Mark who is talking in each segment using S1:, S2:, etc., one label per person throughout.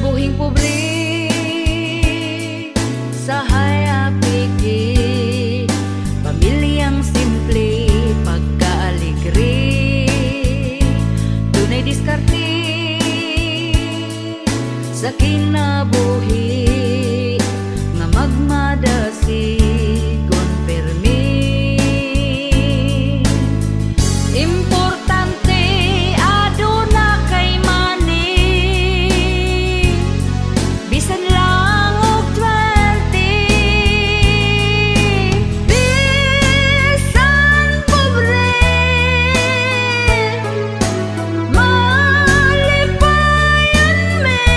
S1: Kinabuhing pobre sa hayapiki, pamilyang simple pagkaaligre, dunay diskarte sa kinabuhi nga magmadasi konpermi. Importante aduna kay money, bisan lang og 20, bisan pobre malipayan me,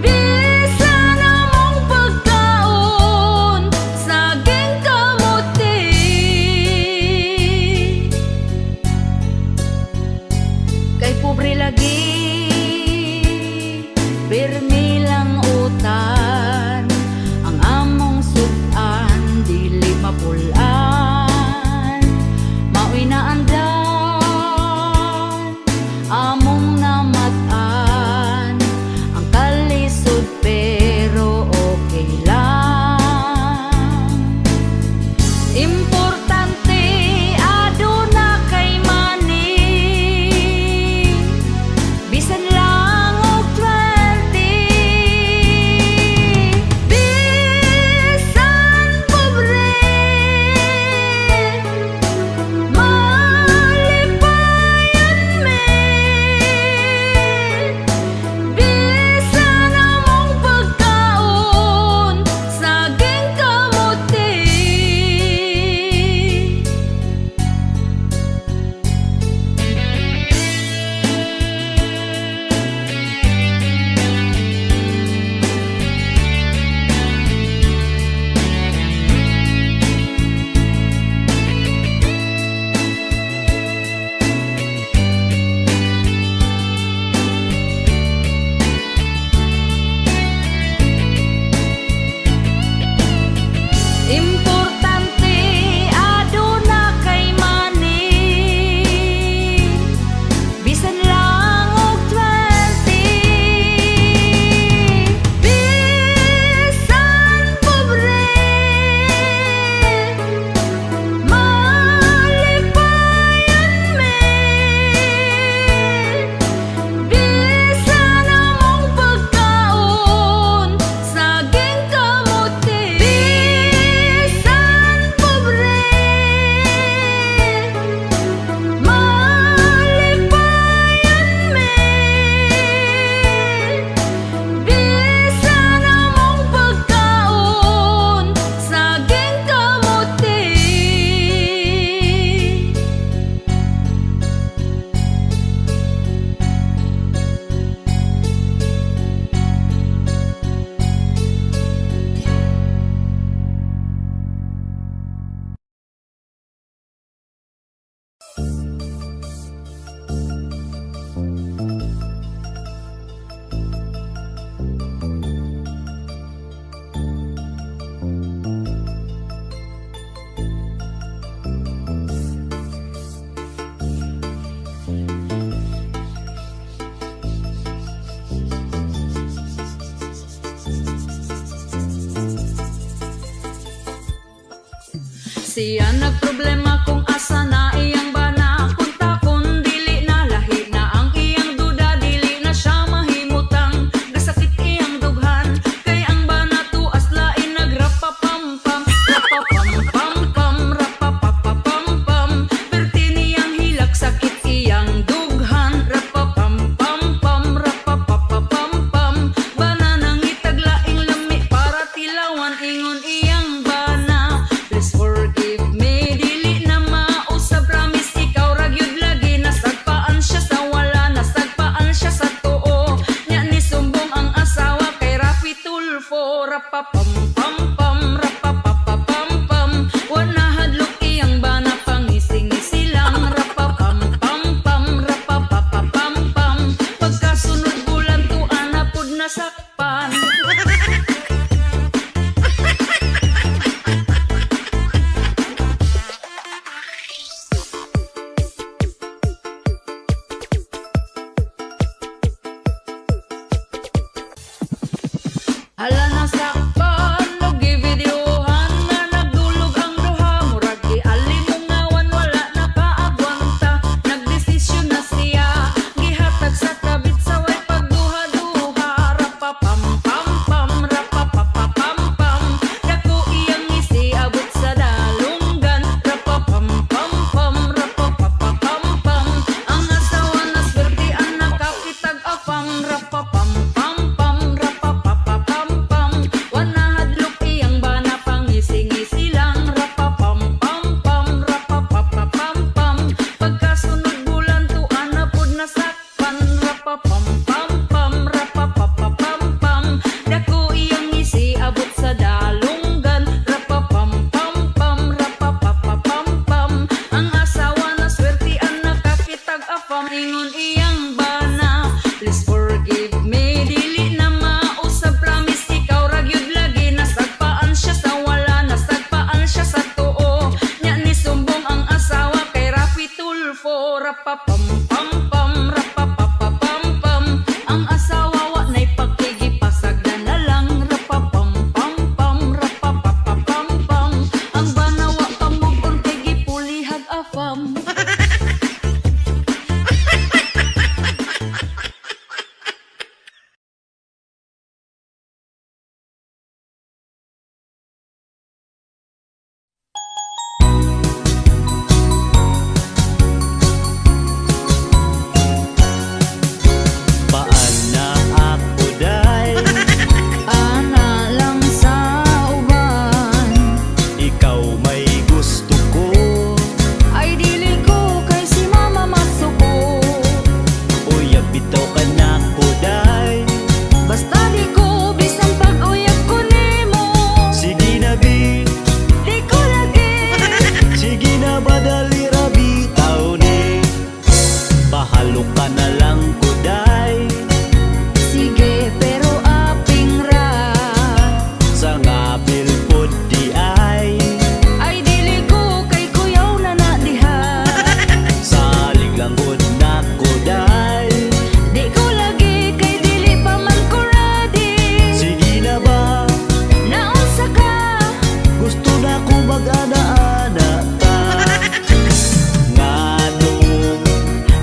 S1: bisan among pagkaon saging kamuti. Kay pobre lagi pirmi lang utan, ang among sudan dili mapulan, mao'y naandan among namatan, ang kalisod pero okay lang. Importante aduna kay money, bisan lang og 20, bisan pobre malipayan me, bisan among pagkaon saging kamuti. Importante aduna kay money, bisan lang og 20, bisan pobre malipayan me, bisan among pagkaon saging kamuti. Bisan pobre malipayan me, bisan among pagkaon saging kamuti. Siya nagproblema kung asa na iyang bana, punta kun dili na lahi na ang iyang duda, dili na siya mahimutang gasakit iyang dughan, kay ang bana tuas lain nagrapapampam, rapapampampam, rapapapapampam, perti niyang hilak sakit iyang dughan, rapapampampam, rapapapapampam, bana nang itaglaing lami para tilawan ingon iyang bana. Please forgive me, dili Hala nasakpan, lugi videohan nga nagdulog ang duha. Murag giali mong ngawan, wala nakaagwanta. Nagdesisyon na siya, gihatag sa kabit sa way pagduha-duha. Rapapam-pam-pam, rapapapapam-pam. Dako iyang ngisi, abot sa dalunggan. Rapapam-pam-pam, rapapapapam-pam. Ang asawa na swertian, nakakitag afam. Rapapam-pam-pam, rapapapapam-pam. Wanahadlok iyang bana, pangisi-ngisi lang. Rapapam-pam-pam, rapapapapam-pam. Pagkasunod bulan, tuan na pod nasakpan. Rapapam-pam-pam, rapapapapam-pam. Dako iyang ngisi, abot sa dalunggan. Rapapam-pam-pam, rapapapapam-pam. Ang asawa na swertian, nakakitag afam. Ingon iyang bana, please forgive me, dili na mausab, promise ikaw ra gyud lagi. Nasagpaan siya sa wala, nasagpaan siya sa tuo. Nya ni sumbong ang asawa kay Rafi Tulfo. Rapapam-pam-pam, rapapapapam-pam. Ang asawa wa nay pagkigipasagdan na lang. Rapapam-pam-pam, rapapapapam-pam. Ang bana wa pamugon kay gipulihag afam.
S2: Paana ako day,
S1: Ana lang sa uban,
S2: ikaw may gusto ko.
S1: ay dili ko kay si mama masuko.
S2: Uyab bitaw ka na ko day,
S1: Basta di ko bisan pag-uyab ko nimo.
S2: sige na bi,
S1: Di ko lagi,
S2: sige na badali ra bitaw ni. Bahalo ka na lang ko day,
S1: sige pero aping ra.
S2: sa ngabil pod di ay.
S1: Ay dili ko kay kuyaw na na diha.
S2: Salig lang gud na ko day,
S1: Di ko lagi kay dili pa man ko ready.
S2: sige na ba,
S1: Naunsa ka,
S2: gusto na ko mag-ana-ana ka. Ngano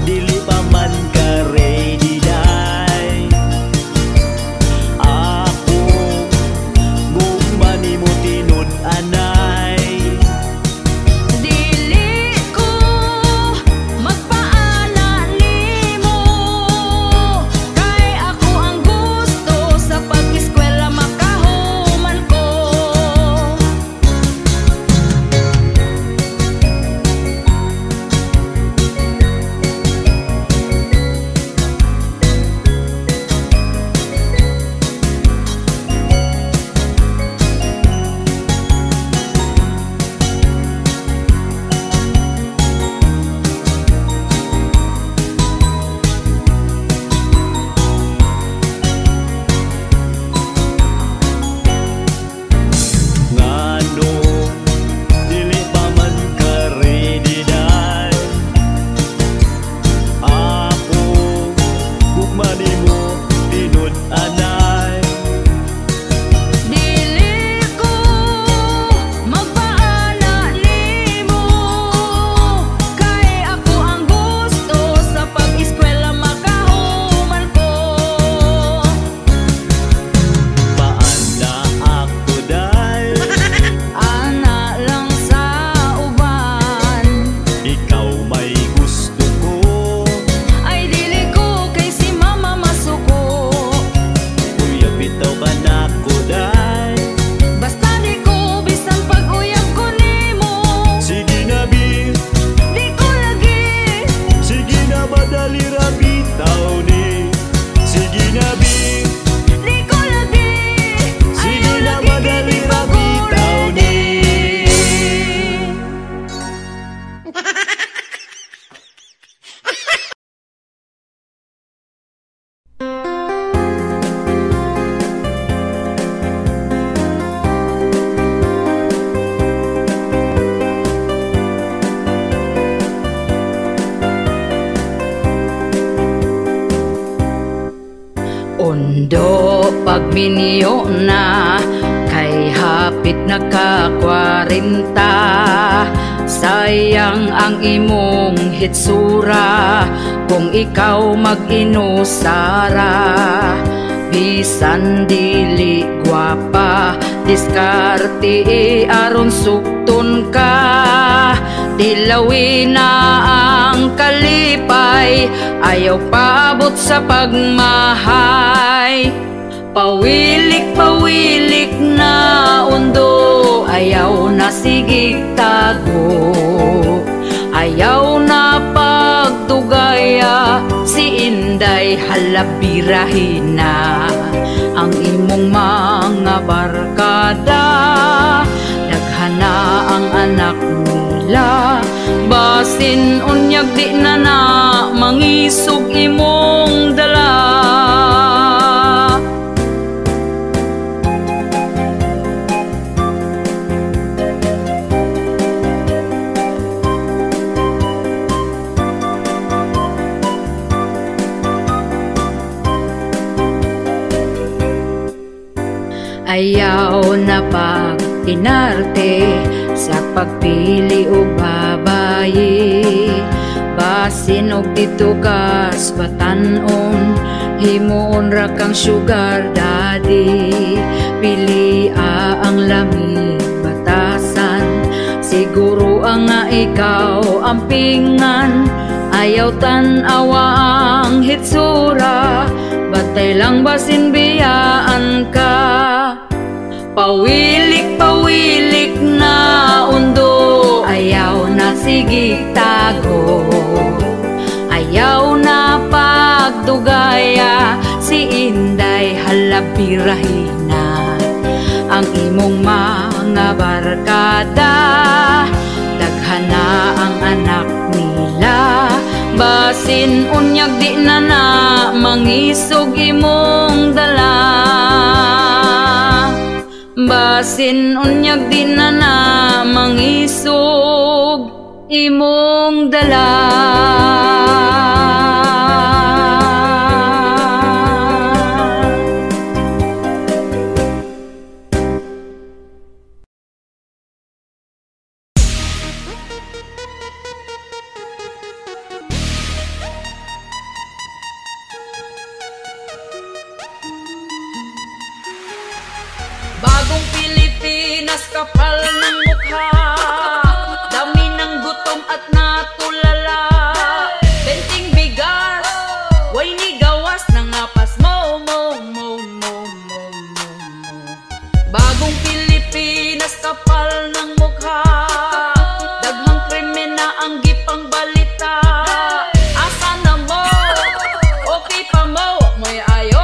S2: dili pa man ka ready day, ako gumani mo tinud anay.
S1: dili ko magpaana nimo. Kay ako ang gusto sa pag-eskwela makahuman ko.
S2: Ngano dili pa man ka ready day, ako gumani mo tinud anay.
S1: Dili ko magpaana nimo. Kay ako ang gusto sa pag-eskwela makahuman ko.
S2: Paana ako day,
S1: Ana lang sa uban,
S2: ikaw may gusto ko.
S1: ay dili ko kay si mama masuko.
S2: Kuya bitaw ka na ko day,
S1: Basta di ko bisan pag-uyab ko nimo.
S2: sige na bi,
S1: Di ko lagi,
S2: sige na madali ra bitaw ni. Sige na bi,
S1: di ko lagi,
S2: sige
S1: ayaw
S2: na
S1: lagi
S2: madali
S1: kay di
S2: ra
S1: pa ko
S2: bitaw ni.
S1: ready. Ondo pa pagminyo na, kay hapit na ka 40. Sayang ang imong hitsura kung ikaw mag-inusara. Bisan dili gwapa, diskarte aron sukton ka. Dilawin na ang kalipay, ayaw paabot sa pagmahay. Pawilik-pawilik na undo, ayaw na sigig tago. Ayaw na pagtugaya, si Inday halabirahin na. Ang imong mga barkada, daghana ang anak nila. Basin unyag di na na, mangisog imong dala. Ayaw na pag-inarte sa pagpili o babayi. Basin og dito kas batanon, himuon ra kang sugar daddy. Pili ang lamig batasan, siguro ang nga ikaw ampingan. Ayaw tan-awa ang hitsura, batay lang basin biyaan ka. Pawilik-pawilik na undo, ayaw na sigig tago. Ayaw na pagdugaya, si Inday halabirahin na. Ang imong mga barkada, daghana ang anak nila. Basin unyag di na na, mangisog imong dala. Basin unyag di na na, mangisog imong dala. Bagong Pilipinas, kapal ng mukha, dami ng gutom at natulala. Benting bigas, way ni gawas ng apas mo. Bagong Pilipinas, kapal ng mukha, daghang krimen na ang gipang balita. Asa na mo, okay pa mo, may ayo.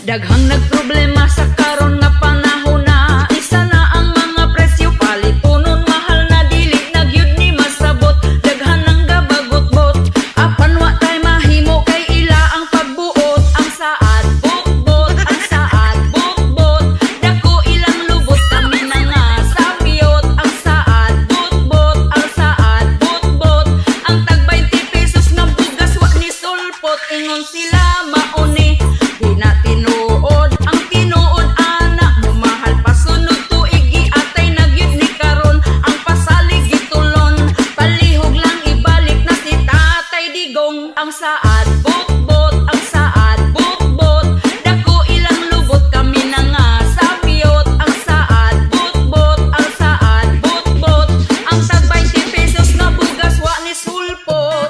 S1: Daghang nagproblema sa karon nga panahon na. Isa na ang mga presyo, palitunon mahal na, dili nagyud ni masabot. Daghan ang gabagot-bot, apan wa tay mahimo kay ila ang pagbuot. Ang saad bot-bot, ang saad bot-bot, dako ilang lubot kami na nga sapiyot. Ang saad bot-bot, ang saad bot-bot, ang tag 20 pesos nga bugas wa ni sulpot. Ingon sila mauni, di na tinuod ang tinuod anak mo mahal pasunod tuig atay nagyud ni karon. Ang pasalig gitulon, palihog lang ibalik na si Tatay Digong. Ang saad bot-bot, ang saad bot-bot, dako ilang lubot kami na nga sapiyot. Ang saad bot-bot, ang saad bot-bot, ang tag 20 pesos nga bugas wa ni sulpot.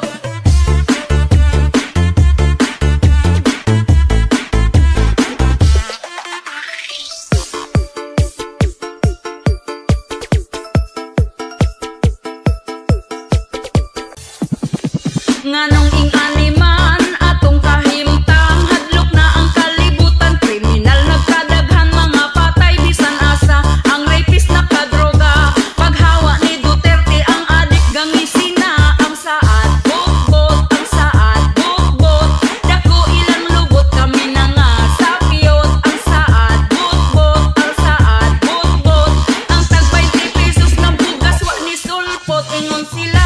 S1: Nganong ing animan atong kahimtang, hadlok na ang kalibutan, kriminal nagkadaghan, mga patay bisan asa. Ang rapist nakadroga, paghawa ni Duterte ang adik gangisina. Ang saad bot-bot, ang saad bot-bot, dako ilang lubot kami na nga sapiyot. Ang saad bot-bot, ang saad bot-bot, ang tag 20 pesos ng bugas wa ni sulpot. Ingon sila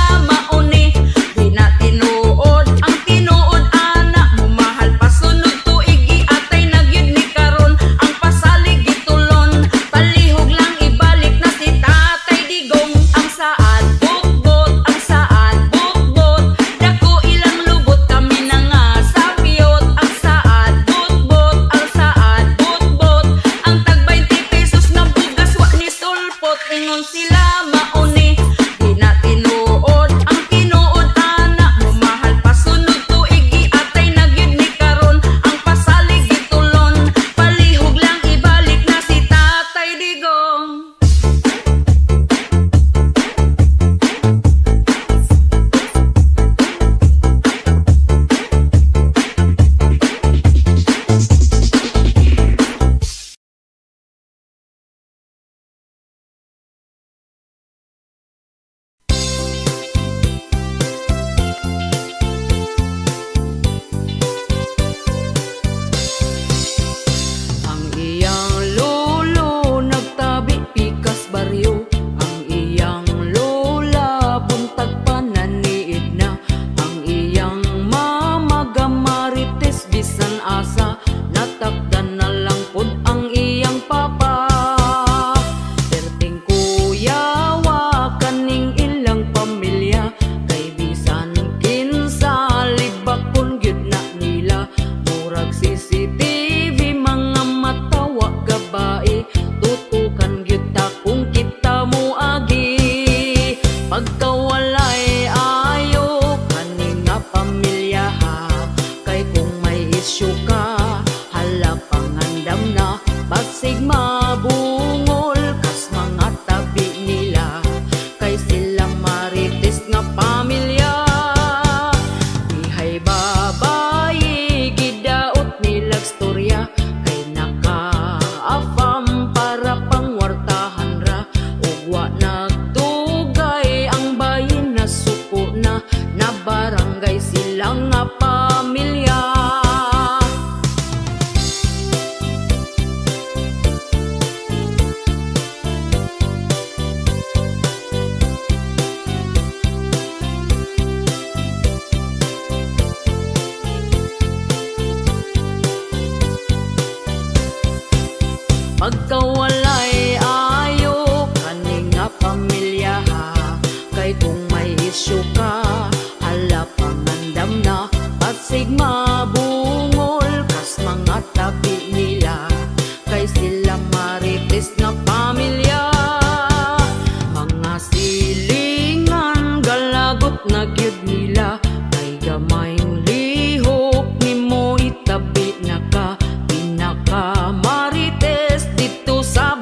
S1: Pasig mabungol kas mga tabi nila, kay sila marites nga pamilya. Dihay babayi gidaot nilag storya, kay nakaafam para pangwartahan ra. Ugwa nagtugay ang bayin na suko na barangay sila nga pamilya. Pagkawalay ayo kani nga pamilya ha, kay kung may isyu ka hala pangandam na. Pasig mabungol kas mga tabi nila, kay sila marites nga pamilya. Mga silingan galagot na gyud nila, kay gamayng lihok nimo itabi na ka. Pinaka marites dito sa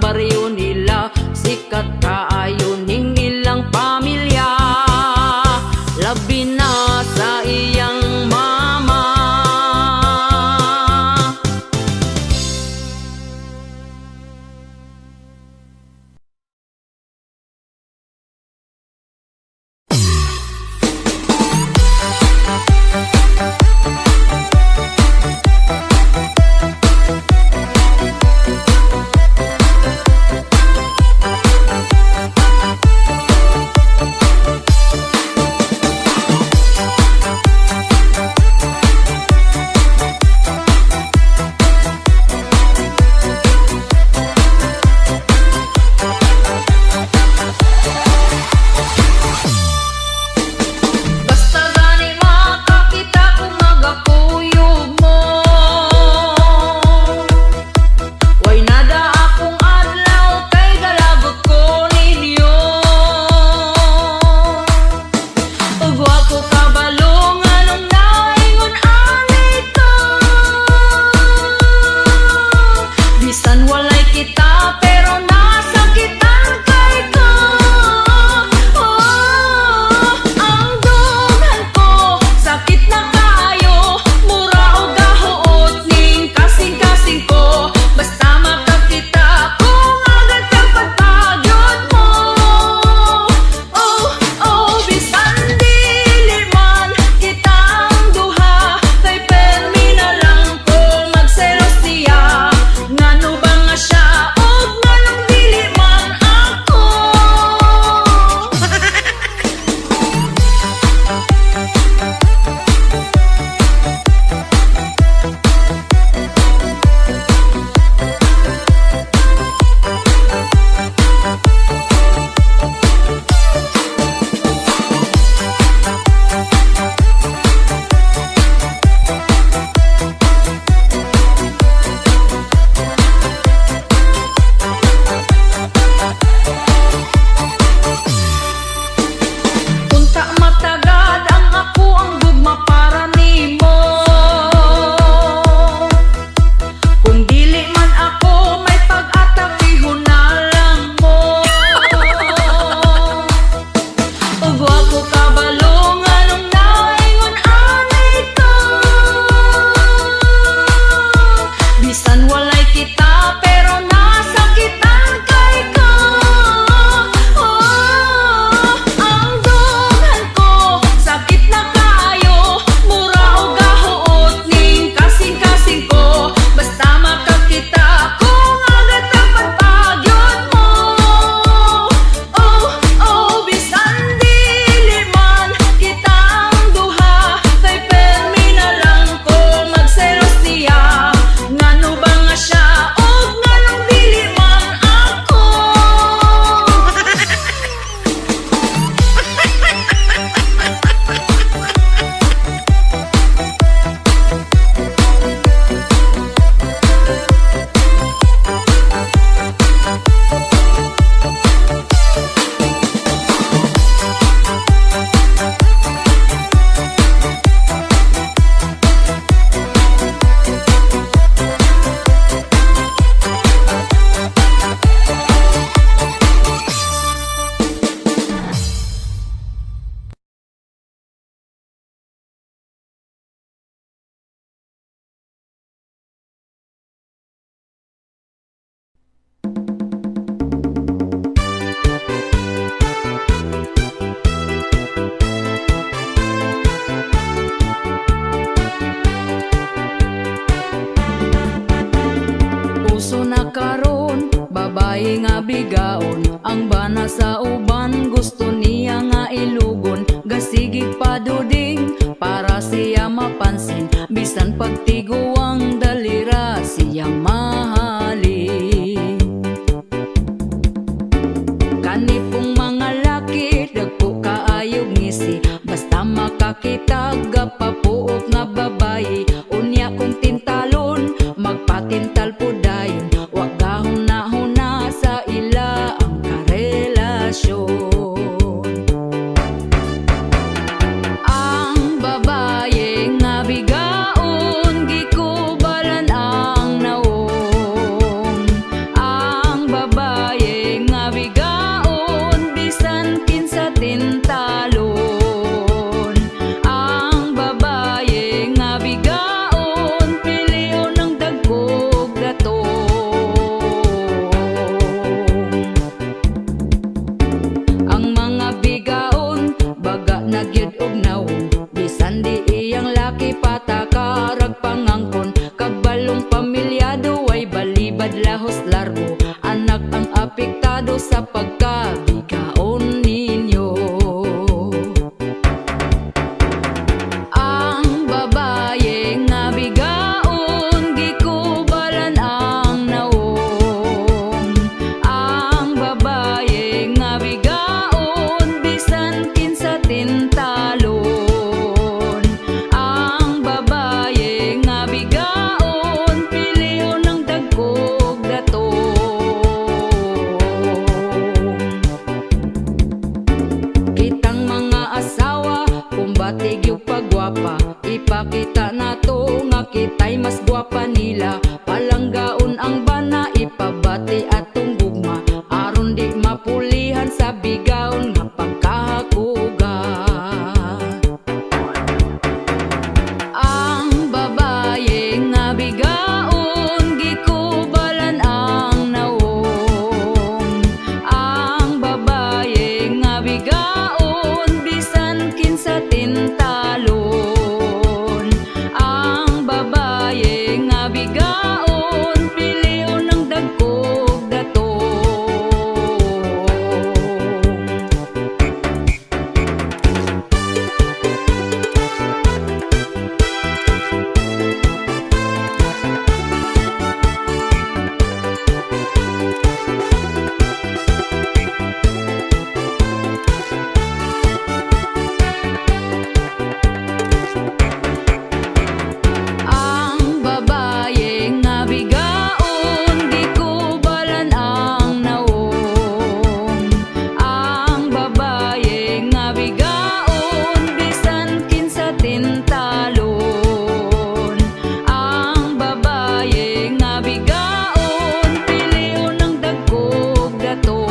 S1: babae nga bigaon, ang bana sa uban gusto niya nga ilugon. Gasigig paduding para siya mapansin, bisan pagtiguang dalira siyang mahalin. Kanipong mga laki dagko kaayog ngisi, basta makakitag papuok nga babae. Unya kong tintalon magpatintal po dayon, wag gahuna-huna sa ila ang karelasyon. Ang babae nga bigaon gikubalan ang naong. Ang babae nga bigaon bisan kinsa tintalon. Ang babae nga bigaon pilion ng dagkog datong. Ang mga bigaon baga nagyud og naong, bisan di iyang laki patakarag pangangkon. Kabalong pamilyado ay balibad lahos largo, anak ang apektado sa pagkabigaon ninyo. Ang babae nga bigaon gikubalan ang naong. Ang babae nga bigaon bisan kinsa tintalon. Ang babae nga bigaon pilion ng dagkog datong. Kitang mga asawa kumbatig yung pagwapa, ipakita nato nga kita'y mas gwapa nila. Palanggaon ang bana ipabati atong gugma, aron di mapulihan sa bigaon nga pagkahakuga. Ang babae nga bigaon gikubalan ang naong. Ang babae nga bigaon bisan kinsa tintalon. Ang babae nga bigaon pilion ng dagkog datong. Ang babae nga bigaon gikubalan ang naong. Ang babae nga bigaon bisan kinsa tintalon. Ang babae nga bigaon pilion ng dagkog datong.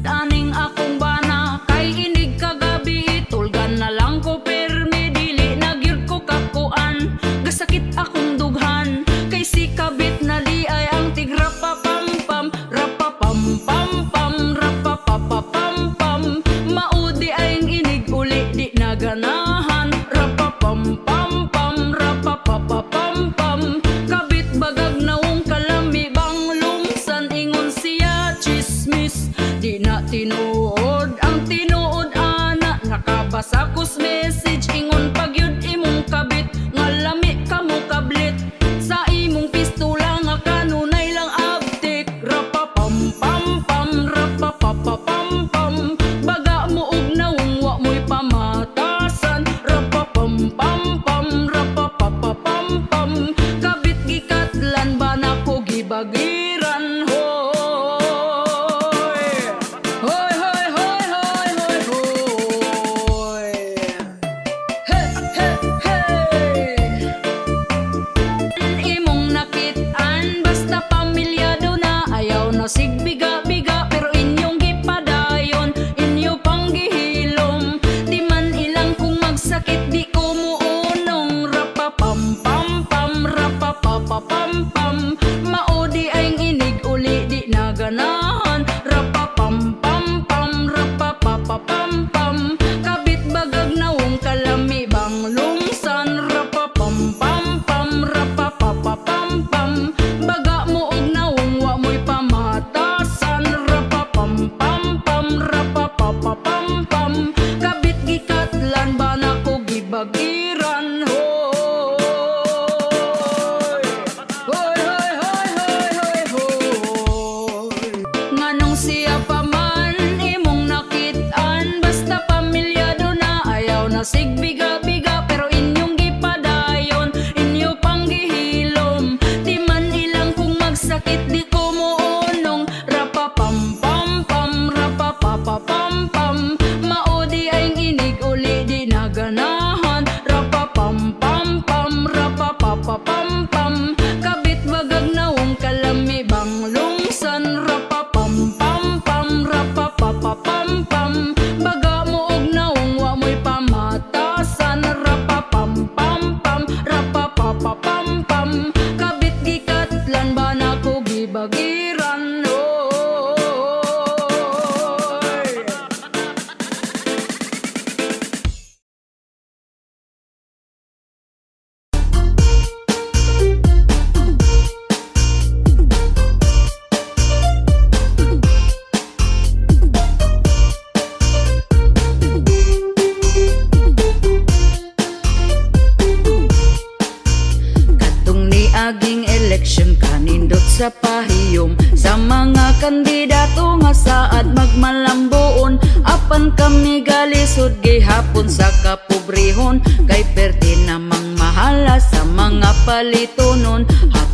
S1: Daning akong bana kay inig kagabi, tulgan na lang ko permi dili nagyud ko kakuan. Gasakit akong dughan kay si kabit na di ay ang tigra pa pam pam rapa pam pam pam rapa pa pa pam pam. Maudi ay ang inig uli di naganahan, rapa pam pam pam rapa pa pa pam pam. Kabit bagag naong kalami bang lumsan, ingon siya chismis di na tinuod. Ang tinuod ana nakabasa kus message, ingon pagyud imong kabit nga lami kamo kablit. Sa imong pistola nga kanunay lang abtik, rapa pam pam pam rapa pa pa pam pam. Baga mo og naong wa mo'y pamatasan, rapa pam pam pam rapa pa pa pam pam. Kabit gikatlan ba na ko gibagiran hoy. Hoy hoy hoy hoy hoy hoy. He he magmalambuon. Apan kami galisod gihapon sa kapobrehon, kay perte namang mahala sa mga palitonon.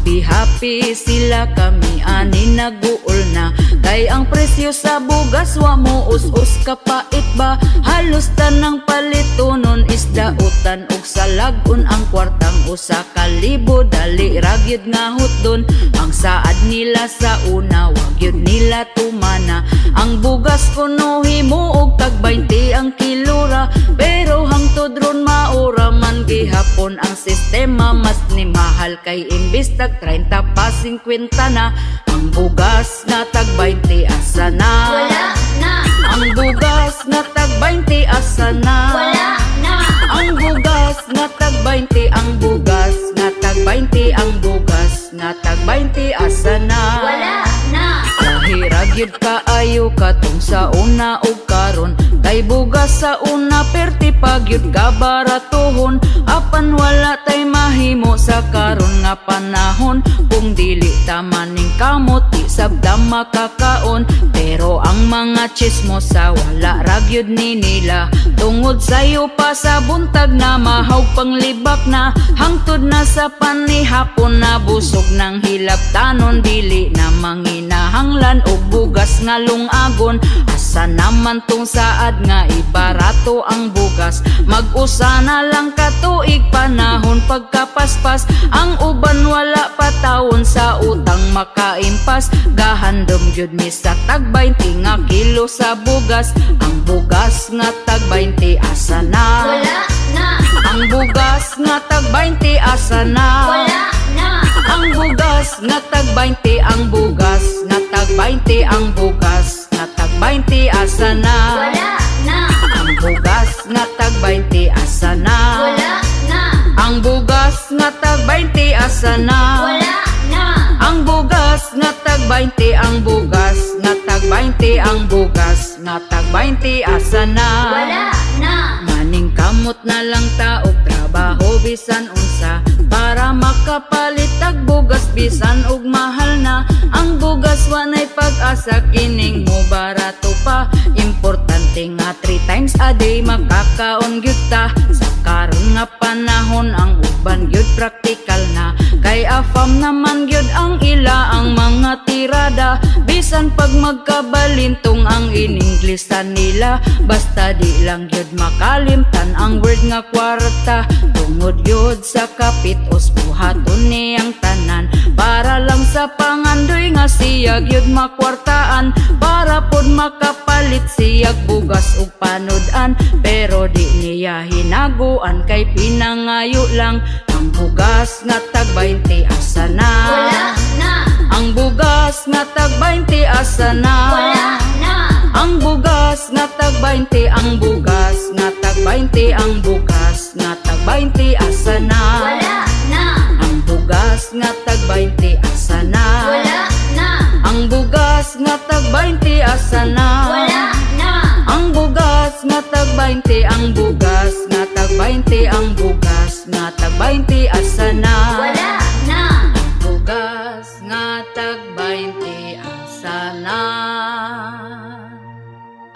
S1: Happy sila kami ani naguol na, kay ang presyo sa bugas wa mo us-us kapait ba. Halos tanang palitonon isdautan ug salagon, ang kwartang usa ka libo dali ragyod nga hutdon. Ang saad nila sa una wag yun nila tumana, ang bugas kuno himo og tag 20 ang kilora. Pero hangtod ron maura man gihapon ang sistema, mas ni mahal kay imbis tag 30 pa 50 na. Ang bugas nga tag 20 asa na?
S3: Wala na.
S1: Ang bugas nga tag 20 asa na?
S3: Wala na.
S1: Ang bugas nga tag 20, ang bugas nga tag 20, ang bugas nga tag 20 asa na?
S3: Wala na.
S1: Kahirag yun kaayo katong sa una o karon, kay bugas sa una perti pagyud ka baratohon. Apan wala tay mahimo sa karon nga panahon, kung dili tamaning kamot di sabda makakaon. Pero ang mga chismosa wala ragyod ni nila, tungod sayo pa sa buntag na mahaw panglibak na. Hangtod na sa panihapon na busog ng hilabtanon, dili na manginahanglan og bugas nga lungagon. Asa naman tong saad nga ibarato ang bugas, mag-usa na lang katuig panahon pagkapaspas. Ang uban wala pa taon sa utang makaimpas, gahandom gyud mi sa tag 20 nga kilo sa bugas. Ang bugas nga tag 20 asa na?
S3: Wala na.
S1: Ang bugas nga tag 20 asa na?
S3: Wala na.
S1: Ang bugas nga tag 20, ang bugas nga tag 20, ang bugas nga tag 20 asa na?
S3: Wala na.
S1: Ang bugas nga tag 20 asa na?
S3: Wala na.
S1: Ang bugas nga tag 20 asa na?
S3: Wala na.
S1: Ang bugas nga tag 20, ang bugas nga tag 20, ang bugas nga tag 20 asa na?
S3: Wala na.
S1: Maning kamot na lang ta og trabaho bisan unsa, para makapalit tag bugas bisan og mahal na. Ang bugas wanay pag-asa kining mo barato pa, importante nga 3 times a day makakaon gyud ta. Sa karon nga panahon ang uban gyud praktikal na, kay afam naman gyud ang ila ang mga tirada. Bisan pag magkabalintong ang ininglesan nila, basta di lang gyud makalimtan ang word nga kwarta. Tungod gyud sa kapitos buhaton niyang tanan, para lang sa pangandoy nga siya gyud makwartaan, para pod makapalit siyag bugas ug panodan. Pero di niya hinaguan kay pinangayo lang. Ang bugas nga tag 20 asa na?
S3: Wala na.
S1: Ang bugas nga tag 20 asa na?
S3: Wala na.
S1: Ang bugas nga tag 20, ang bugas nga tag 20, ang bugas nga tag 20 asa na?
S3: Wala na.
S1: Ang bugas nga tag 20 asa na?
S3: Wala na.
S1: Ang bugas nga tag 20 asa na?
S3: Wala na.
S1: Ang bugas nga tag 20, ang bugas nga tag 20, ang bugas nga tag 20 asa na?
S3: Wala na.
S1: Ang bugas nga tag 20 asa na?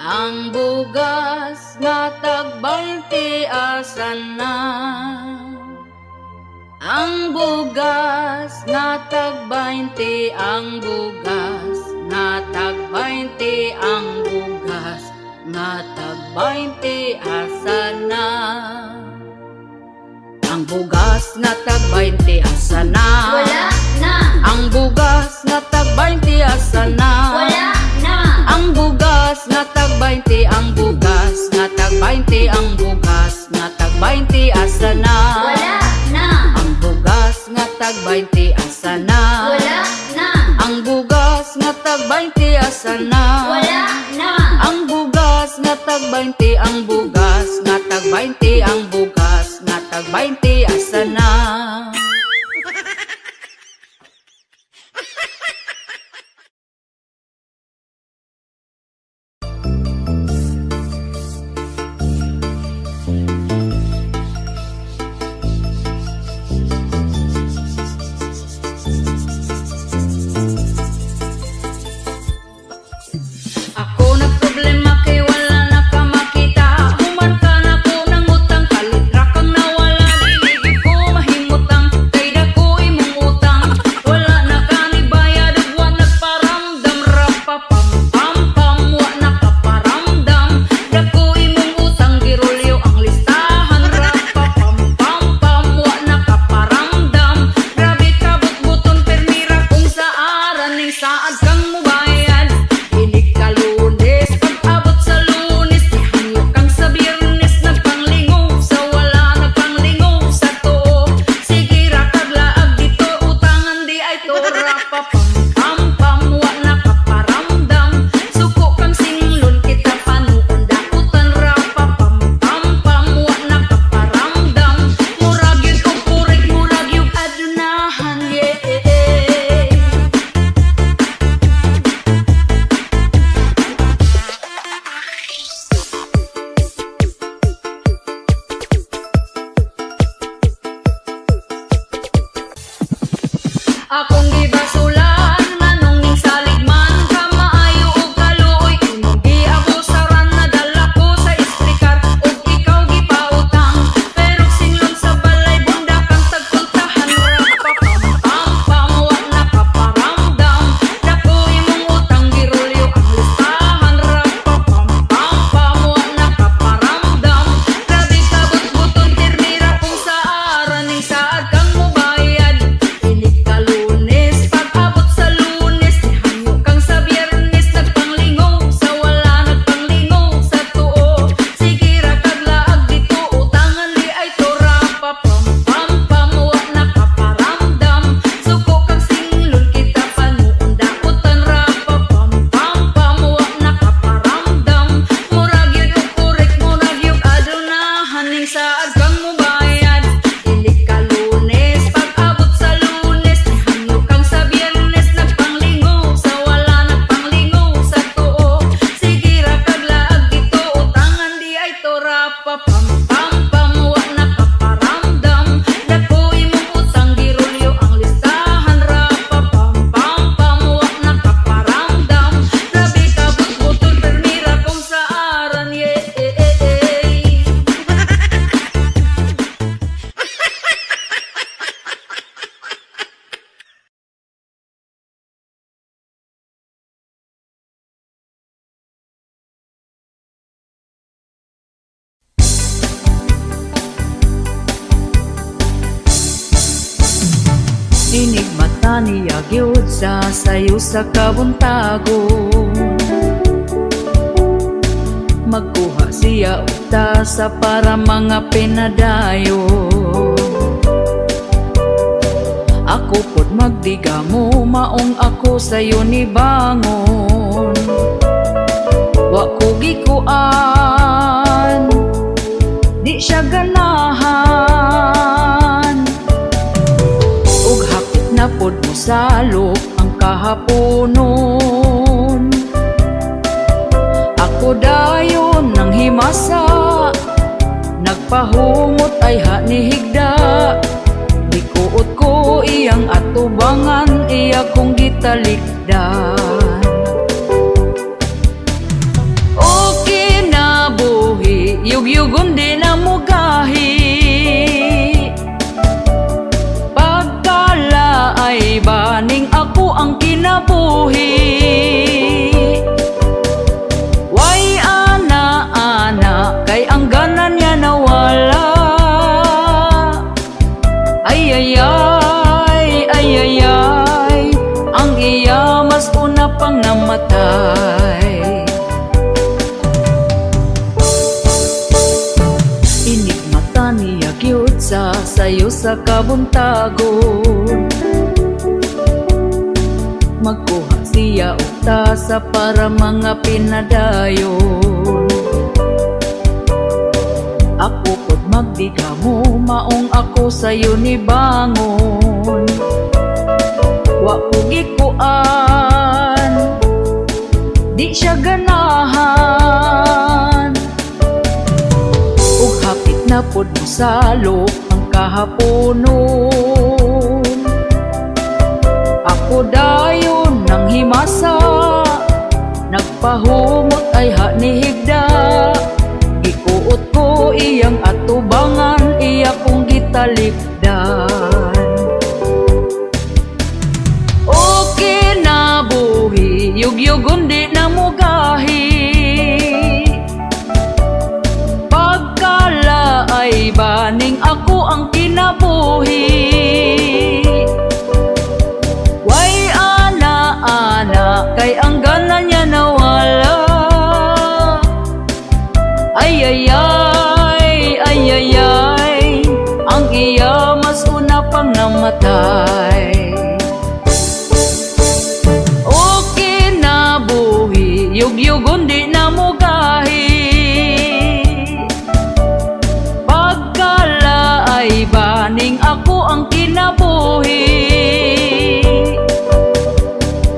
S1: Ang bugas nga tag 20 asa na? Ang bugas nga tag 20, ang bugas nga tag 20, ang bugas nga tag 20 asa na? Ang bugas nga tag 20 asa na?
S3: Wala na.
S1: Ang bugas nga tag 20 asa na?
S3: Wala na.
S1: Ang bugas nga tag 20, ang bugas nga tag 20, ang bugas nga tag 20 asa na?
S3: Wala na.
S1: Ang bugas nga tag 20 asa na?
S3: Wala na.
S1: Ang bugas nga tag 20 asa na?
S3: Wala na.
S1: Ang bugas nga tag 20, ang bugas nga tag 20, ang bugas nga tag 20 asa na? Inig mata niya gyud sa sayo sa kabuntagon. Magkuha siya uta sa para mga pinadayo. Ako pod magdiga mo maong ako sayo ni bangon. Wa ko gikuan, di siya ganahan. Ug hapit na pod mo salok ang kahaponon. Ako dayon nang himasa, nagpahumot ay hanihigda. Dikuot ko iyang atubangan, iya kong gitalikdan. Okay na buhi, yugyugon di na mugahi. Pagkala ay baning ako ang kinabuhi. Way ana-ana, kay ang ganan niya nawala. Ay, ang iya mas una pang namatay. Inig mata niya gyud sa sayo sa kabuntagon. Magkuha siya uta sa para mga pinadayon. Ako pod magdiga mo maong ako sayo ni bangon. Wa ko gikuan, di siya ganahan. Ug hapit na pod mo salok ang kahaponon. Ako dayon nang himasa, nagpahumot ay hanihigda. Gikuot ko iyang atubangan, iya kong gitalikdan. Okay na buhi, yugyugon di na mugahi. Pagkala ay baning ako ang kinabuhi. Way ana-ana, kay ang ganan niya nawala. Ay, ang iya mas una pang namatay. Okay na buhi, yugyugon di na mugahi. Pagkala ay baning ako ang kinabuhi.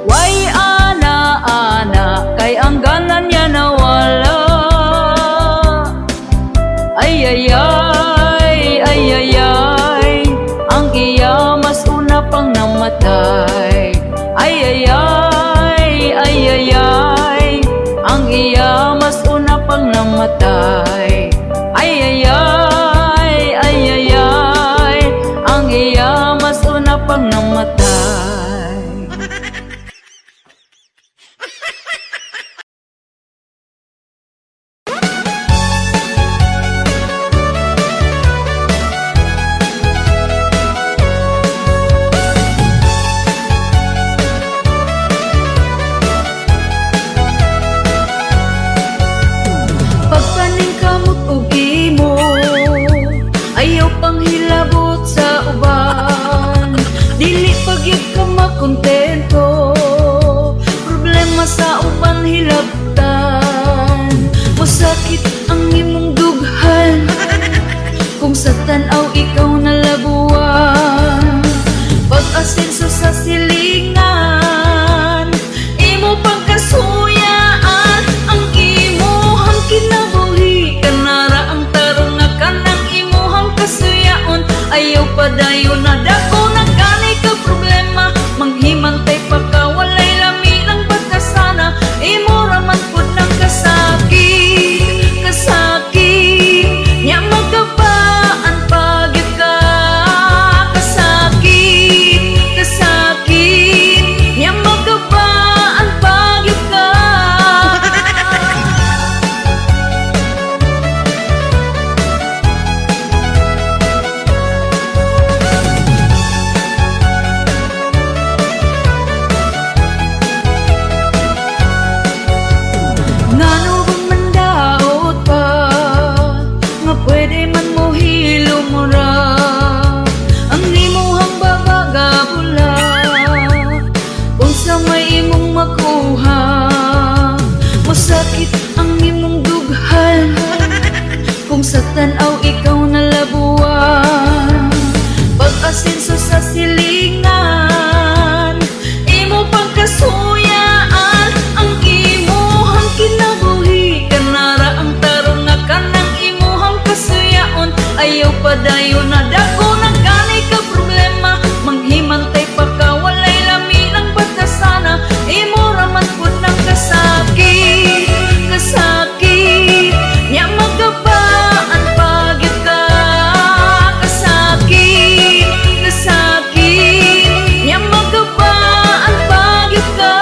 S1: Way ana-ana, kay ang ganan niya nawala. Ay, ang iya mas una pang namatay. Ay, ang iya mas una pang namatay. Ay, ang iya mas una pang namatay. Kontento, problema sa uban hilabtan. Masakit ang imong dughan, kung sa tanaw ikaw nalabuan. Pag-asenso sa silingan, imo pang kasuyaan. Ang imuhang kinabuhi, kanara ang tarong nga kanang imuhang kasuyaon. Ayaw pa dayon na dako na gani ka problema. Manghimantay pa ka, walay lami ng pagkasana. Imo raman pod ng kasakit, nya magkabaan pagit sa tanaw ikaw nalabuan, pag-asenso sa silingan, imo pagkasuyaan, ang imuhang kinabuhi, kanara ang tarong nga kanang imuhang kasuyaon, ayaw padayon na dako ng ganay ka problema, manghimantay pa ka, walay lami ng batasana, imo raman po ng kasakit, kasakit, nya magabaan pagyud ka, kasakit, kasakit, nya magabaan pagyud ka.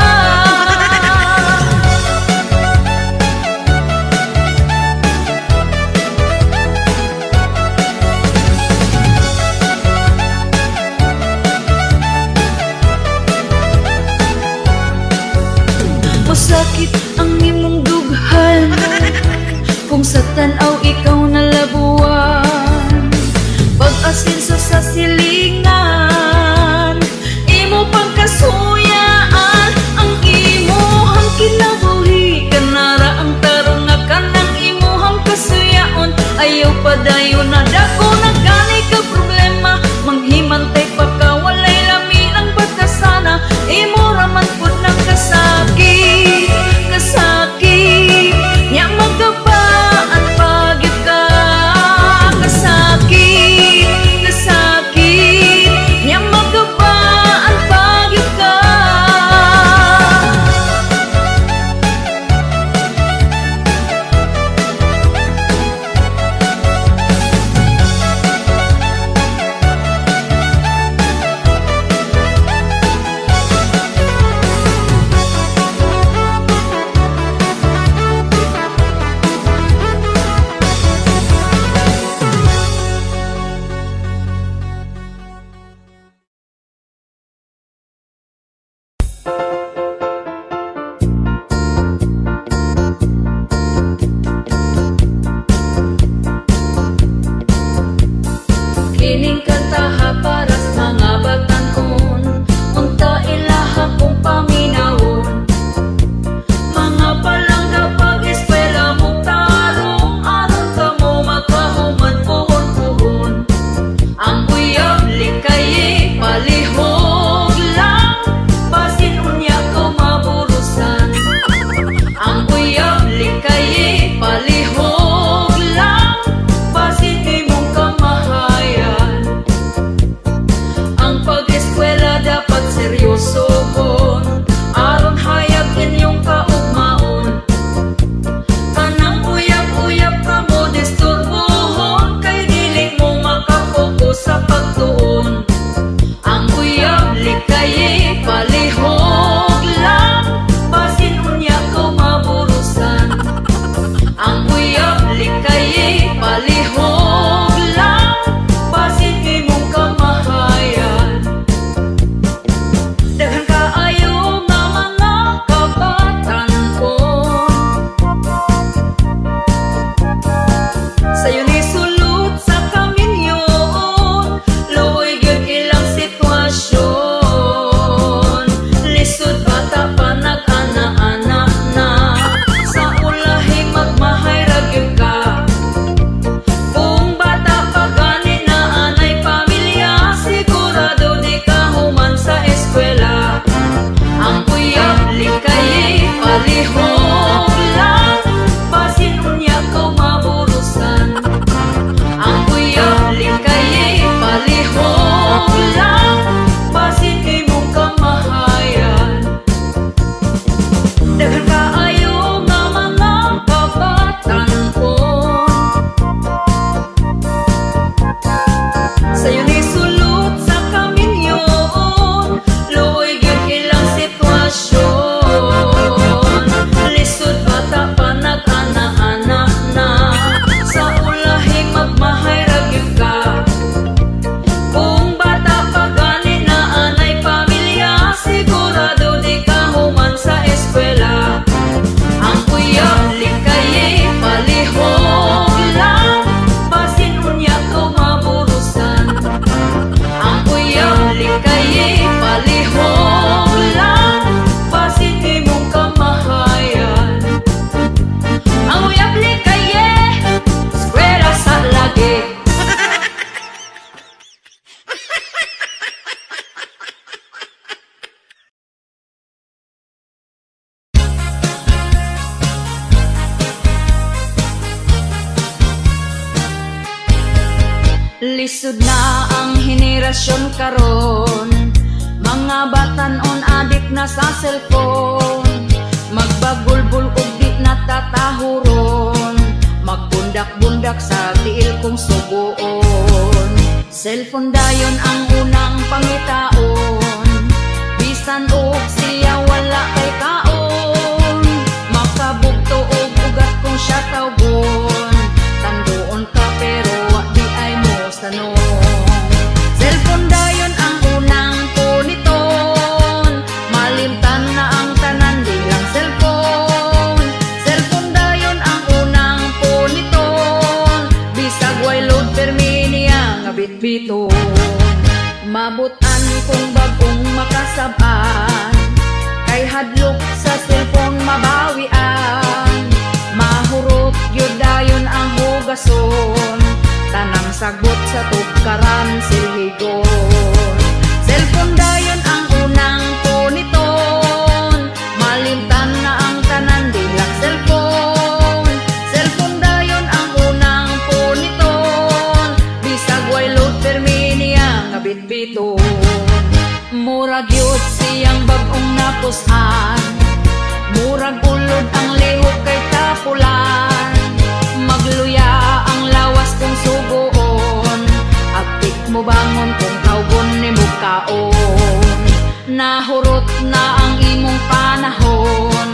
S1: Masakit ang imong dughan kung sa tanaw ikaw nalabuan, pag-asenso sa silingan, imo pagkasuyaan, ang imuhang kinabuhi, kanara ang tarong nga kanang imuhang kasuyaon, ayaw padayon na dako na ganay ka problema, manghimantay pa ka, walay lami ng batasana, imo raman pud ng kasakit, kasakit, nya magabaan pagyud ka, kasakit, kasakit, nya magabaan pagyud ka. Kining kantaha para sa mga batan-on, unta ilaha kong paminahon, mga palangga pag-eskwela mo tarong, aron ka mo makahuman puhon-puhon, ang uyab likaye palihog lang, basin unya ko maburusan, ang uyab likaye palihog lang, basin imong kamahayan. Lisod na ang henerasyon karon, mga batanon adik na sa cellphone. Magbagulbul ug di natatahuron, magbundak-bundak sa tiil kong subuon. Cellphone dayon ang unang pangitaon, bisan og siya wala kay kaon. Makabugto og ugat kong siya tawgon, tanduon ka pero di ay mo sanong. Cellphone dayon ang unang puniton, malimtan na ang tanan di lang cellphone. Cellphone dayon ang unang puniton, bisag way load perminia nga bitbiton. Mabutan kung bagong makasabaan, kay hadlok sa cellphone mabawian. Mahurot yun dayon ang hugason, tanang sagot sa tukaran silhigon. Cellphone dayon ang unang puniton, malimtan na ang tanan di lang cellphone. Cellphone dayon ang unang puniton, bisag way load perminia nga bitbiton. Murag yun siyang bagong napusan, murag ulod ang lihok kay tapulan. Magluya ang lawas kong sugoon, abtik mo bangon kung tawgon ni mo kaon. Nahurot na ang imong panahon,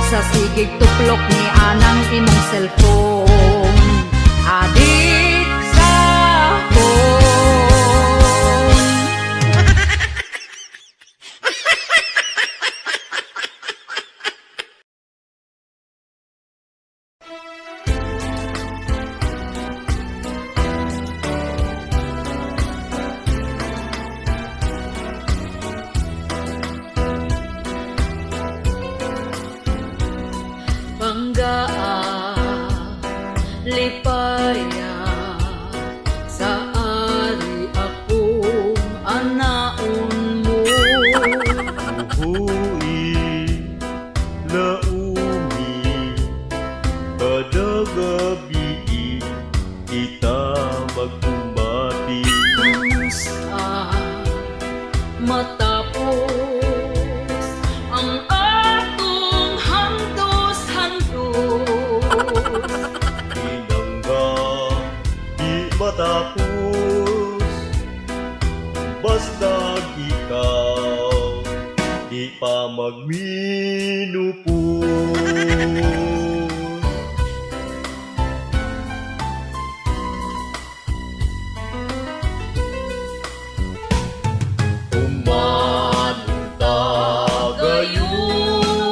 S1: sa sigig tuplok ni anang imong cellphone. Adik sa phone. Lipaya sa ari akong anaon mo.
S2: Uhui, laumi, kada gabi kita magkumbati.
S1: Sa matapos ang atong hantos-hantos,
S2: Matapos, basta ikaw di pa magminupos. Umanta gayon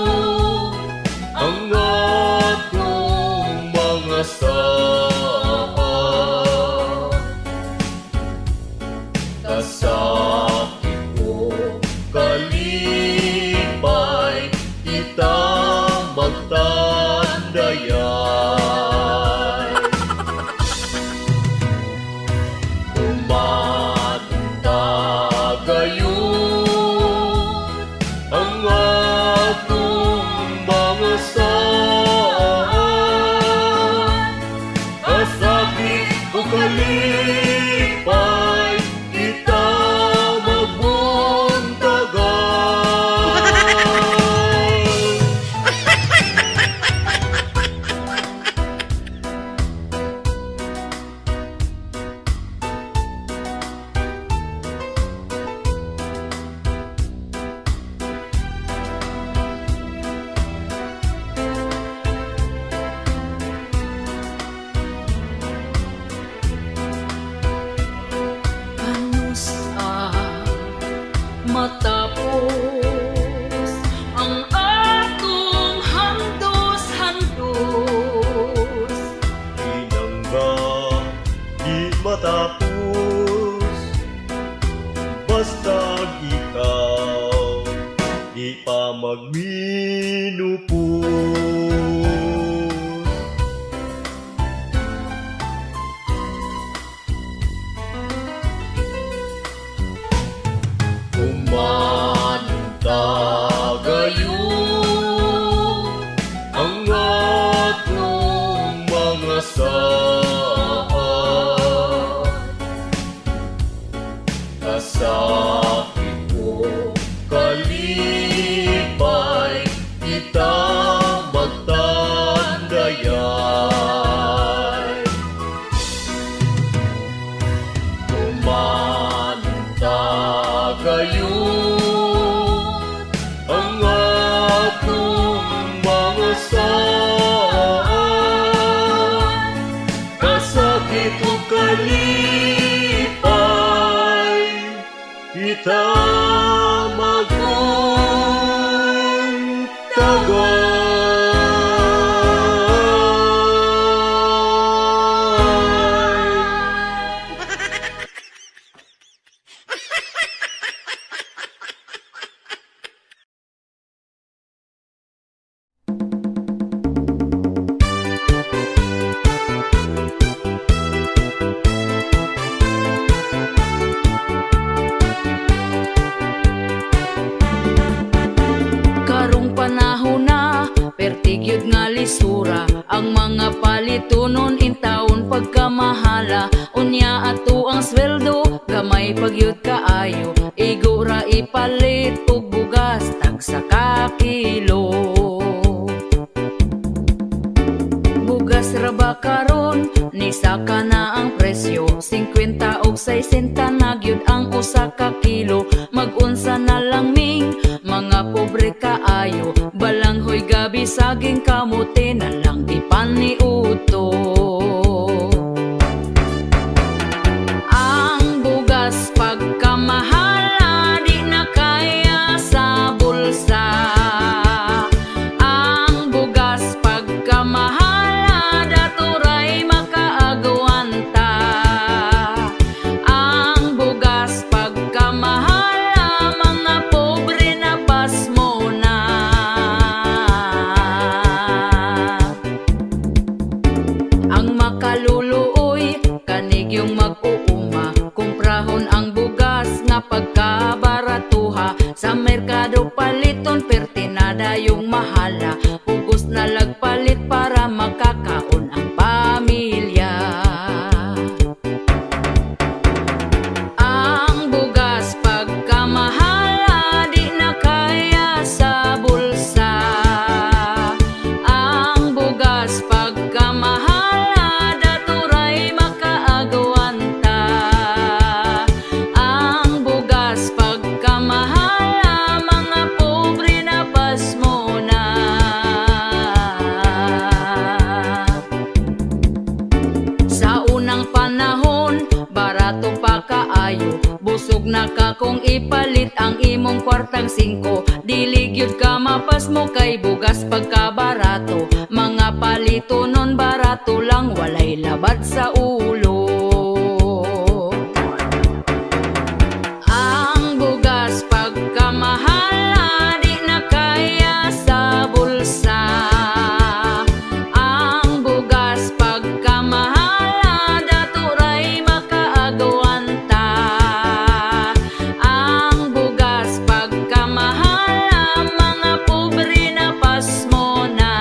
S2: ang atong mga sakit ko kalipay, kita magtandayan. Umanta gayon ang atong mga kasakit ko kalipay, kita magbuntagan. kita magtandayan. Kumanta kayo ang atong mga saan, kasakit o kalipay, kita
S1: pertigyod nga lisura ang mga palitunon in taon pagkamahala. Unya ato ang sweldo gamay pagyud kaayo, igura ipalit og bugas tag sa kakilo. Bugas ra ba karon ni saka na ang presyo, 50 og 60 na gyud ang usa ka kilo. Mag-unsa na lang ming mga pobre kaayo, balanghoy gabi saging kamote na lang di paniuto. Ang bugas pagkamahala di na kaya sa bulsa. Ang bugas pagkamahala daturay makaagwanta. Ang bugas pagkamahala mga pobre na pasmo na. Ang makaluluoy kanig yung mag-uuma, kumprahon ang bugas nga pagkabaratuha. Sa merkado paliton pertinada yung mahala, pugos na lagpalit para makakaon ang pamilya. Ang bugas pagkamahala di na kaya sa bulsa. Ang bugas pagkamahala daturay makaagwanta. Ang bugas pagkamahala mga pobre na pasmo na. Sa unang panahon barato pa kaayo, busog na ka kung ipalit ang imong kwartang 5. Dili gyud ka mapasmo kay bugas pagkabarato. Mga palito nun barato lang, walay labad sa ulo. Ang bugas pagkamahala di na kaya sa bulsa. Ang bugas pagkamahala daturay makaagwanta. Ang bugas pagkamahala mga pobre na pasmo na.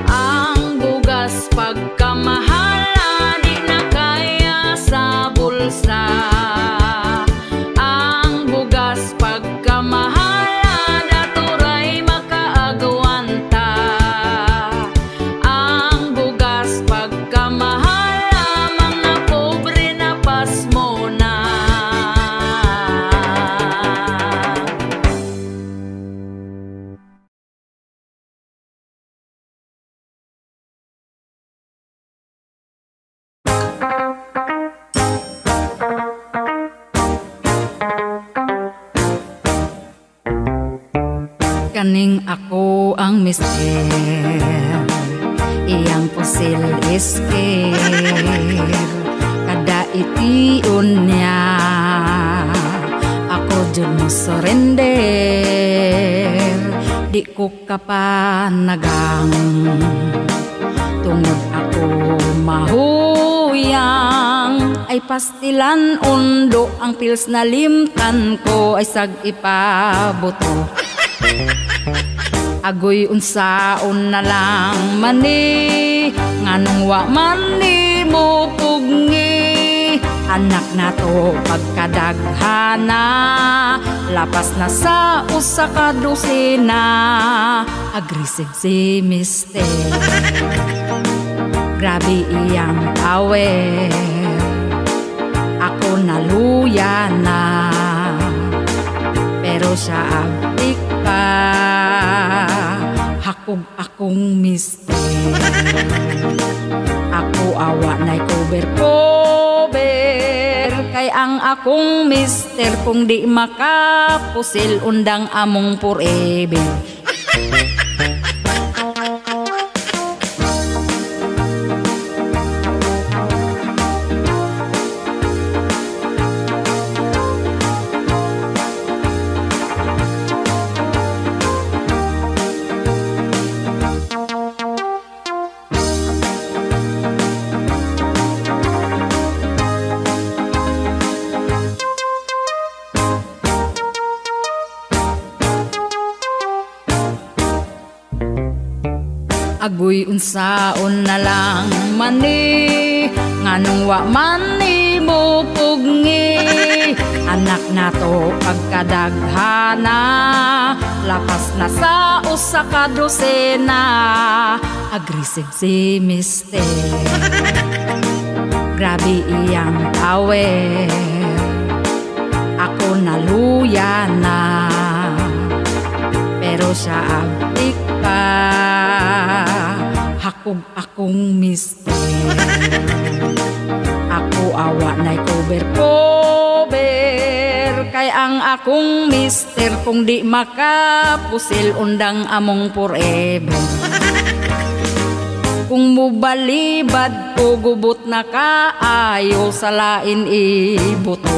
S1: Ang bugas pagkamahala di na kaya sa bulsa. Ang bugas pagkamahala daturay makaagwanta. Ang bugas pagkamahala mga pobre na pasmo na. Kaning ako ang mister, iyang pusil isker, kada itiun niya, ako jud mo surrender, di ko kapanagang, tungod ako mahuyang, ay pastilan undo ang pils na limtan ko ay sag ipabuto. Agoy unsaon na lang mani, nganong wa mani mo pugni. Anak na to pagkadaghana, lapas na sa usa ka dosina. Aggressive si Mister, grabe iyang tawer, ako naluya na, pero siya abdik pa. Hakog akong Mister, ako awa na'y cover-cover, kay ang akong Mister kung di makapusil undang among forever. Agoy unsaon na lang mani, nganong wa mani mo pugni. Anak na to pagkadaghana, lapas na sa usa ka dosena. Aggressive si Mister, grabe iyang tawer, ako naluya na, pero siya abdik pa. Hakog akong Mister, ako awa na'y cover-cover, kay ang akong Mister kung di makapusil undang among forever. Kung mubalibad ko gubot na kaayo, sa lain ibuto.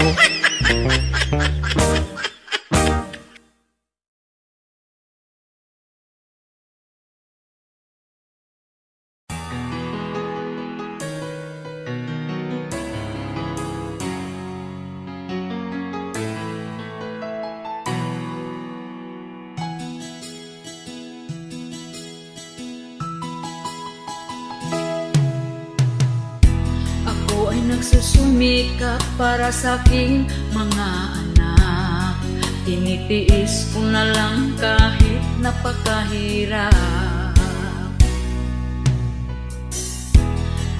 S1: Nagsusumikap para sa aking mga anak, tinitiis ko na lang kahit napakahirap.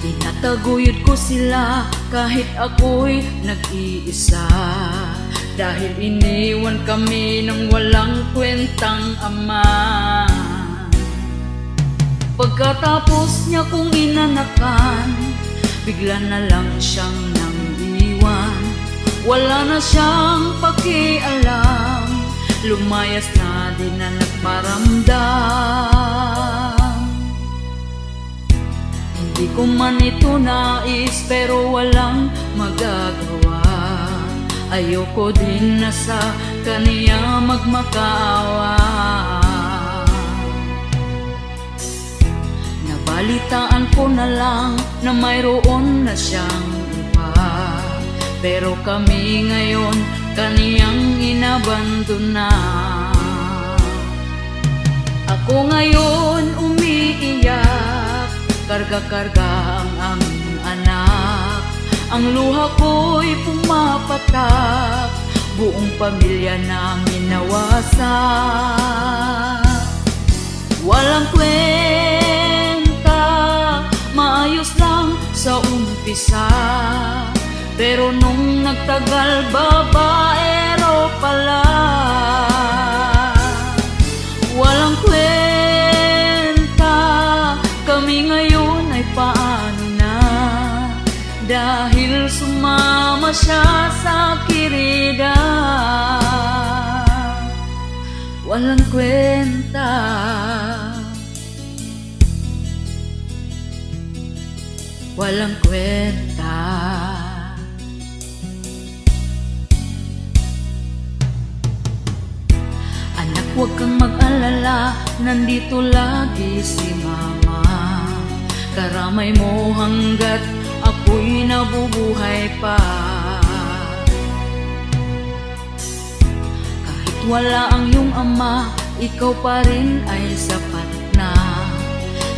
S1: Tinataguyod ko sila kahit ako'y nag-iisa, dahil iniwan kami ng walang kwentang ama. Pagkatapos niya kong inanakan, bigla na lang siyang nang-iwan. Wala na siyang pakialam, lumayas na din na nagparamdam. Hindi ko man ito nais, pero walang magagawa. Ayoko din na sa kaniya magmakaawa. Balitaan ko na lang na mayroon na siyang iba, pero kami ngayon kaniyang inabandona. Ako ngayon umiiyak, karga-karga ang aming anak. Ang luha ko'y pumapatak, buong pamilya namin nawasak. Walang kwenta, maayos lang sa umpisa, pero nung nagtagal babaero pala. Walang kwenta, kami ngayon ay paano na, dahil sumama siya sa kirida. Walang kwenta, walang kwenta. Anak, huwag kang mag-alala, nandito lagi si mama. karamay mo hanggat ako'y nabubuhay pa. Kahit wala ang iyong ama, ikaw pa rin ay sapat na.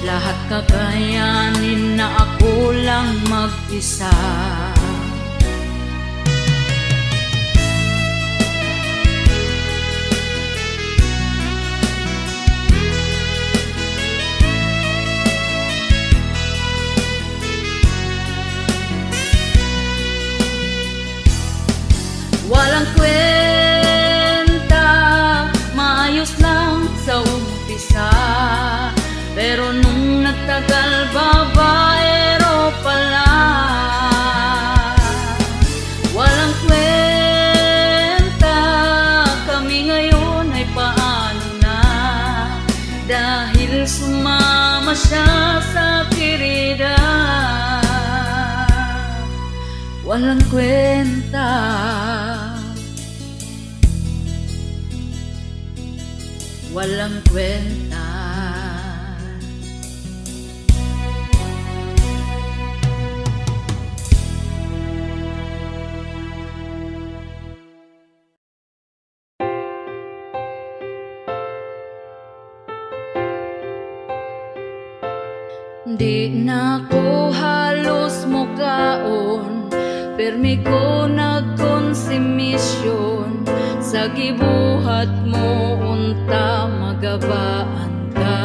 S1: Lahat kakayanin na ako lang mag-isa. Walang kwenta, maayos lang sa umpisa, pero nung nagtagal babaero pala. Walang kwenta, kami ngayon ay paano na, dahil sumama siya sa kirida. Walang kwenta, walang kwenta. Di na ko halos mukaon, permi ko nagkonsumisyon. Sa gibuhat mo unta magabaan ka,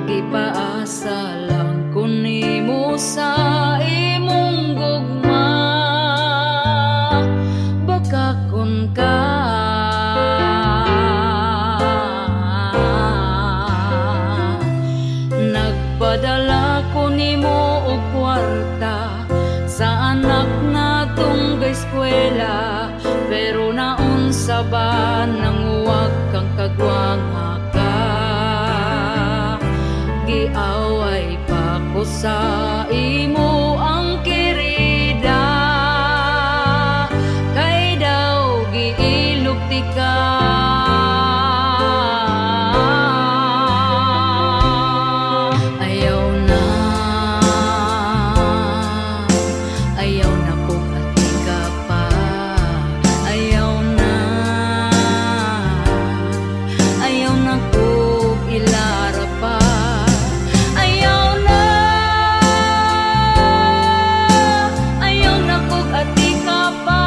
S1: gipaasa lang ko nimo sa imong gugma. Baka kun ka nagpadala ko nimo og kwarta sa anak natong eskwela, pero naunsa ba nang huwag kang kagwanga ka? Giaway pa ko sa imo ang kirida, kay daw giilugti ka. Ayaw na kung ati ka pa. Ayaw na kung ilara pa. Ayaw na kung ati ka pa.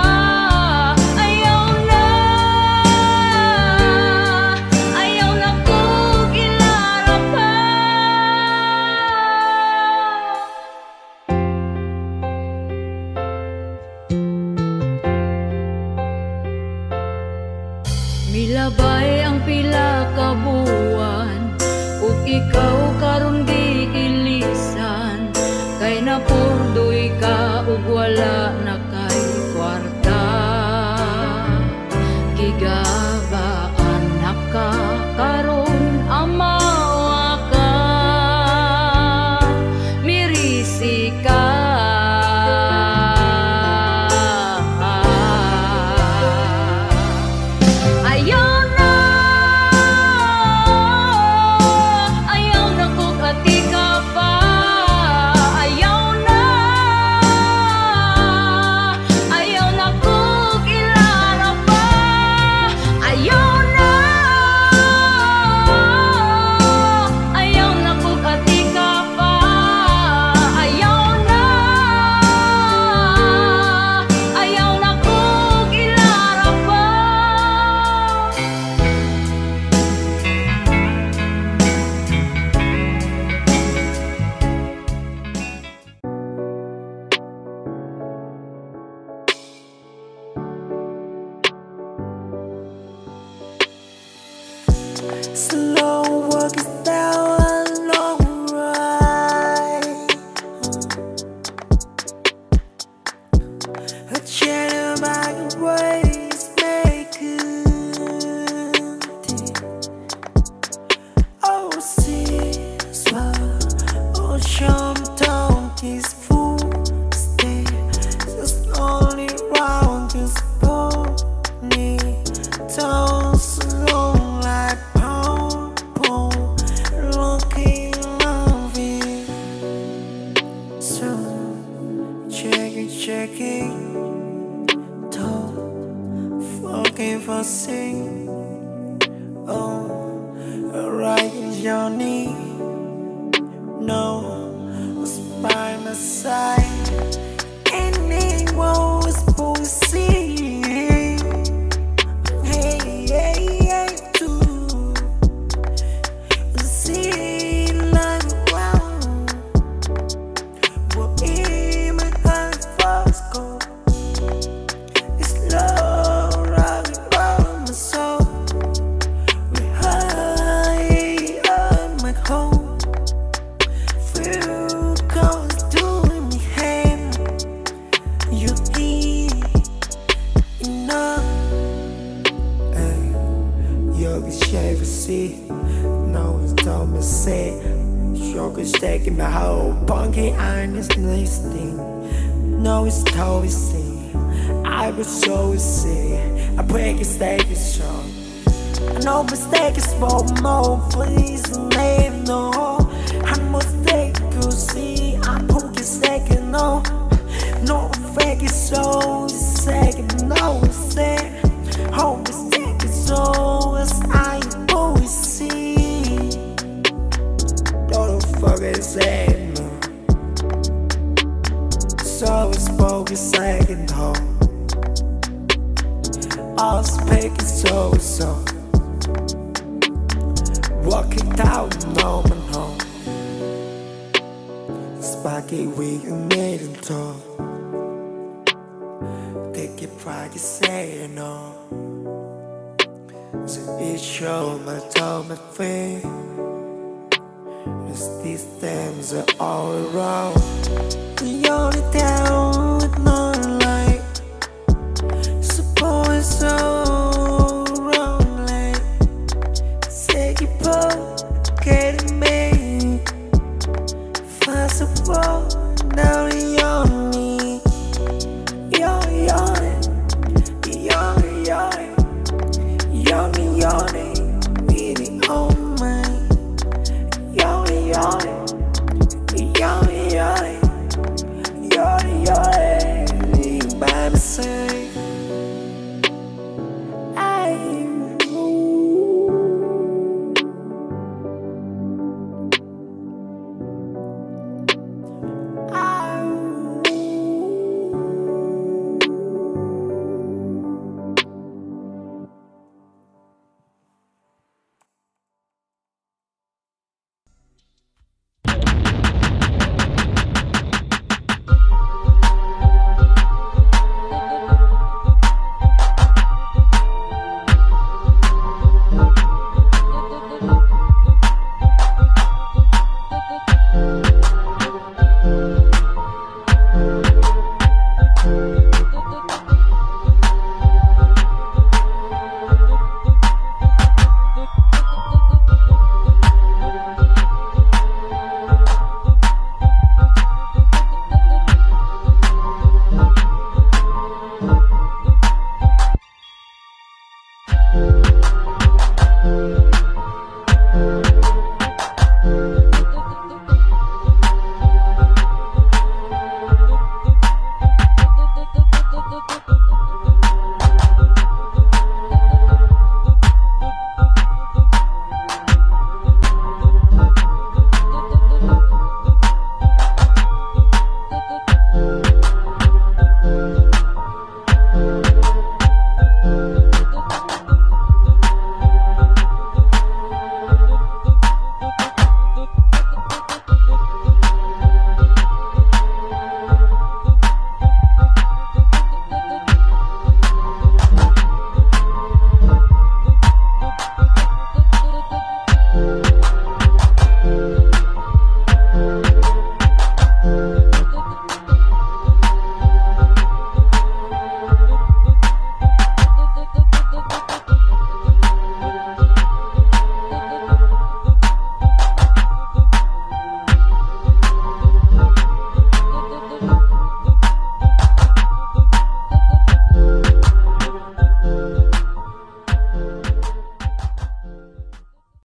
S1: Ayaw na kung ilara pa. Milabay ang pila ka buwan, ug ikaw karon giilisan, kay napurdoy ka ug wala na kay kwarta. Gigabaan na ka karon amawa ka, mirisi ka. Ayaw na kung ati
S4: if I sing. Oh, right in your knee. No, it's by my side. Anyone was poesy. Hey, hey, hey, too. See, like, wow. What in my heart first go? It's love right around my soul. We high on my home. Feel cold doing me hand. You eat enough. Hey, yoga shave a seat. No, it's dumb as say. Sugar's taking my whole punky honest listening. No, it's always see. I was always see. I break a stake is strong. I know mistake is small more. Please name no. I must take you see. I'm poking second no. No fake is so second no. Say home mistake is so as I always see. Don't fucking say no. So it's spoken second home. I'll speak it so. Walking down moment home. Sparky we made it tall. Take it pride, you say no. So it show my toe, my feet. These stems are all around. The only town with no